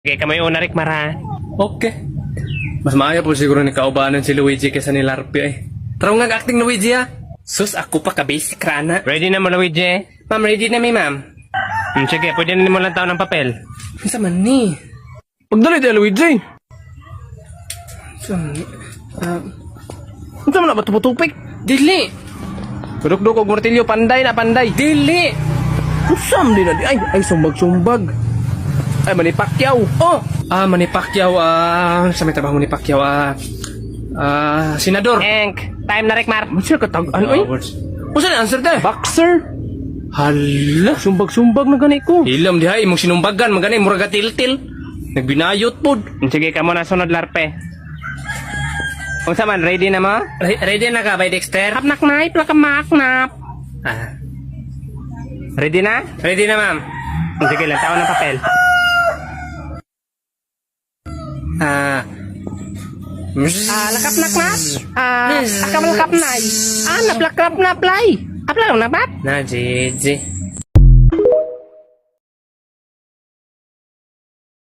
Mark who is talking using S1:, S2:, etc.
S1: Okay, kamay una Rick Mara.
S2: Okay. Mas maayo po siguro ni kaubanan si Luigi kaysa ni Larpi ay. Taraw nga acting Luigi ha.
S1: Sus, ako pa ka-basic rana. Ready na mo, Luigi? Ma'am, ready na ma'am. Sige, pwede na mo lang tao ng papel.
S2: Isa man ni.
S3: Pagdali tayo, Luigi. Ito mo na ba tuputupik?
S2: Dili.
S3: Duduk-duk og martilyo, panday na panday.
S2: Dili.
S3: Usam din na di. Ay, sumbag-sumbag. Ay, Manny Pacquiao.
S2: Oh. Manny Pacquiao. Sa may trabaho ni Pacquiao. Senador.
S1: Enk, time na Rick Mar.
S3: Masya katag-an, ay.
S2: Usa na answer te?
S3: Boxer.
S2: Hala.
S3: Sumbag-sumbag na gani ko.
S2: Hilam diha imong sinumbagan magani murag tiltil. Nagbinayot pod.
S1: Sige ka muna sunod, Larpe. Kung sa man, ready na mo?
S2: Ready na ka by Dexter?
S1: Kapnak na, plaka maknap. Ready na?
S2: Ready na ma'am.
S1: Sige lang, tao ng papel. Lakap na knap. Akam lakap na. Naplakap na play. Apla na bat?
S2: Na, Gigi.